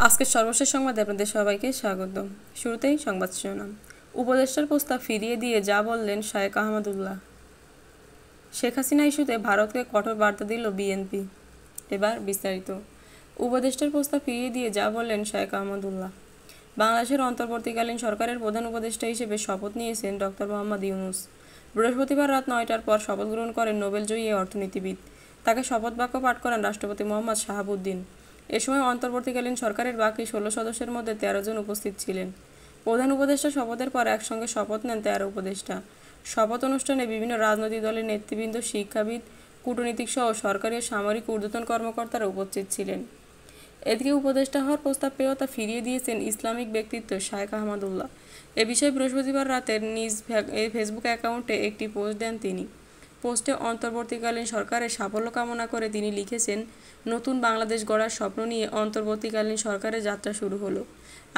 আজকের সর্বশেষ সংবাদে আপনাদের সবাইকে স্বাগত। শুরুতেই সংবাদ শিরোনাম। উপদেষ্টার প্রস্তাব ফিরিয়ে দিয়ে যা বললেন শায়েখ আহমদুল্লাহ। শেখ হাসিনা ইস্যুতে ভারতকে কঠোর বার্তা দিল বিএনপি। এবার বিস্তারিত। উপদেষ্টার প্রস্তাব ফিরিয়ে দিয়ে যা বললেন শায়েখ আহমদুল্লাহ। বাংলাদেশের অন্তর্বর্তীকালীন সরকারের প্রধান উপদেষ্টা হিসেবে শপথ নিয়েছেন ডক্টর মোহাম্মদ ইউনূস। বৃহস্পতিবার রাত ৯টার পর শপথ গ্রহণ করেন নোবেলজয়ী এই অর্থনীতিবিদ। তাকে শপথ বাক্য পাঠ করান রাষ্ট্রপতি মোহাম্মদ শাহাবুদ্দিন। এ সময় অন্তর্বর্তীকালীন সরকারের বাকি ১৬ সদস্যের মধ্যে ১৩ জন উপস্থিত ছিলেন। প্রধান উপদেষ্টা শপথের পর একসঙ্গে শপথ নেন ১৩ উপদেষ্টা। শপথ অনুষ্ঠানে বিভিন্ন রাজনৈতিক দলের নেতৃবৃন্দ, শিক্ষাবিদ, কূটনীতিক সহ সরকারি ও সামরিক ঊর্ধ্বতন কর্মকর্তারা উপস্থিত ছিলেন। এদিকে উপদেষ্টা হওয়ার প্রস্তাব পেয়েও তা ফিরিয়ে দিয়েছেন ইসলামিক ব্যক্তিত্ব শায়েখ আহমদুল্লাহ। এ বিষয়ে বৃহস্পতিবার রাতে নিজ ফেসবুক অ্যাকাউন্টে একটি পোস্ট দেন তিনি। পোস্টে অন্তর্বর্তীকালীন সরকারের সাফল্য কামনা করে তিনি লিখেছেন, নতুন বাংলাদেশ গড়ার স্বপ্ন নিয়ে অন্তর্বর্তীকালীন সরকারের যাত্রা শুরু হলো।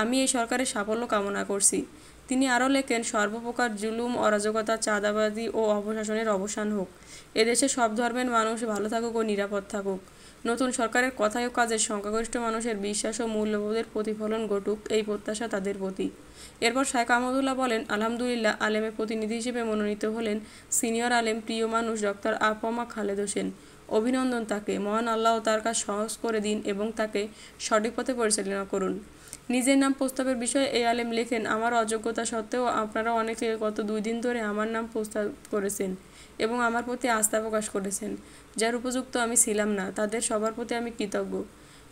আমি এই সরকারের সাফল্য কামনা করছি। তিনি আরও লেখেন, সর্বপ্রকার জুলুম, অরাজকতা, চাঁদাবাজি ও অপশাসনের অবসান হোক। এদেশে সব ধর্মের মানুষ ভালো থাকুক ও নিরাপদ থাকুক। নতুন সরকারের কথায় ও কাজে সংখ্যাগরিষ্ঠ মানুষের বিশ্বাস ও মূল্যবোধের প্রতিফলন ঘটুক, এই প্রত্যাশা তাদের প্রতি। এরপর শায়েখ আহমদুল্লাহ বলেন, আলহামদুলিল্লাহ, আলেমের প্রতিনিধি হিসেবে মনোনীত হলেন সিনিয়র আলেম, প্রিয় মানুষ ডক্টর আফমা খালেদ হোসেন। অভিনন্দন তাকে। মহান আল্লাহ তার কাজ সহজ করে দিন এবং তাকে সঠিক পথে পরিচালনা করুন। নিজের নাম প্রস্তাবের বিষয়ে এই আলেম লেখেন, আমার অযোগ্যতা সত্ত্বেও আপনারা অনেকে গত ২ দিন ধরে আমার নাম প্রস্তাব করেছেন এবং আমার প্রতি আস্থা প্রকাশ করেছেন, যার উপযুক্ত আমি ছিলাম না। তাদের সবার প্রতি আমি কৃতজ্ঞ।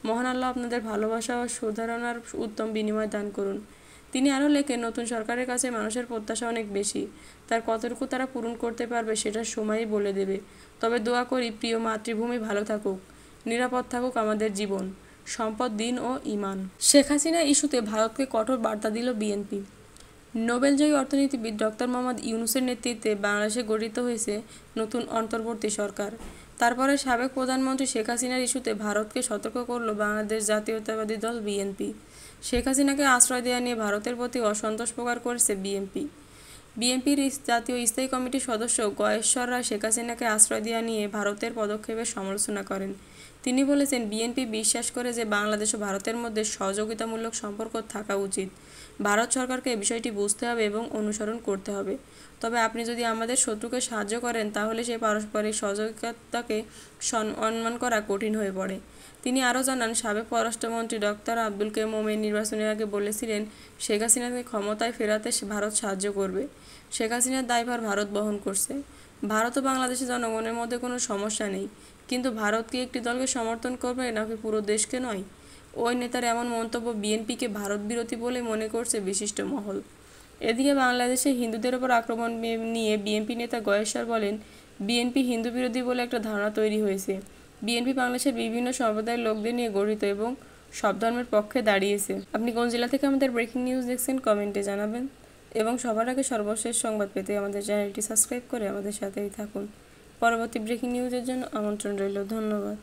মহান আল্লাহ আপনাদের ভালোবাসা ও সুধারণার উত্তম বিনিময় দান করুন। তিনি আরও লেখেন, নতুন সরকারের কাছে মানুষের প্রত্যাশা অনেক বেশি। তার কতটুকু তারা পূরণ করতে পারবে সেটা সময়ই বলে দেবে। তবে দোয়া করি, প্রিয় মাতৃভূমি ভালো থাকুক, নিরাপদ থাকুক আমাদের জীবন, সম্পদ, দিন ও ঈমান। শেখ হাসিনা ইস্যুতে ভারতকে কঠোর বার্তা দিল বিএনপি। নোবেলজয়ী অর্থনীতিবিদ ডক্টর মোহাম্মদ ইউনূসের নেতৃত্বে বাংলাদেশে গঠিত হয়েছে নতুন অন্তর্বর্তী সরকার। তারপরে সাবেক প্রধানমন্ত্রী শেখ হাসিনার ইস্যুতে ভারতকে সতর্ক করল বাংলাদেশ জাতীয়তাবাদী দল বিএনপি। শেখ হাসিনাকে আশ্রয় দেওয়া নিয়ে ভারতের প্রতি অসন্তোষ প্রকাশ করেছে বিএনপি। বিএনপির জাতীয় স্থায়ী কমিটির সদস্য গয়েশ্বর রায় শেখ হাসিনাকে আশ্রয় দেওয়া নিয়ে ভারতের পদক্ষেপের সমালোচনা করেন। তিনি বলেছেন, বিএনপি বিশ্বাস করে যে বাংলাদেশ ও ভারতের মধ্যে সহযোগিতামূলক সম্পর্ক থাকা উচিত। ভারত সরকারকে এই বিষয়টি বুঝতে হবে এবং অনুসরণ করতে হবে। তবে আপনি যদি আমাদের শত্রুকে সাহায্য করেন তাহলে সেই পারস্পরিক সহযোগিতাকে সম্মান করা কঠিন হয়ে পড়ে। তিনি আরও জানান, সাবেক পররাষ্ট্রমন্ত্রী ডক্টর আব্দুল কাইয়ুম মোমেন নির্বাচনের আগে বলেছিলেন, শেখ হাসিনাকে ক্ষমতায় ফেরাতে ভারত সাহায্য করবে। শেখ হাসিনার দায়ভার ভারত বহন করছে। ভারত ও বাংলাদেশের জনগণের মধ্যে কোনো সমস্যা নেই, কিন্তু ভারত কি একটি দলকে সমর্থন করবে নাকি পুরো দেশকে নয়? ওই নেতার এমন মন্তব্য বিএনপিকে ভারত বিরোধী বলে মনে করছে বিশিষ্ট মহল। এদিকে বাংলাদেশে হিন্দুদের ওপর আক্রমণ নিয়ে বিএনপি নেতা গয়েশ্বর বলেন, বিএনপি হিন্দু বিরোধী বলে একটা ধারণা তৈরি হয়েছে। বিএনপি বাংলাদেশের বিভিন্ন সম্প্রদায়ের লোকদের নিয়ে গঠিত এবং সব ধর্মের পক্ষে দাঁড়িয়েছে। আপনি কোন জেলা থেকে আমাদের ব্রেকিং নিউজ দেখছেন কমেন্টে জানাবেন এবং সবার আগে সর্বশেষ সংবাদ পেতে আমাদের চ্যানেলটি সাবস্ক্রাইব করে আমাদের সাথেই থাকুন। পরবর্তী ব্রেকিং নিউজের জন্য আমন্ত্রণ রইল। ধন্যবাদ।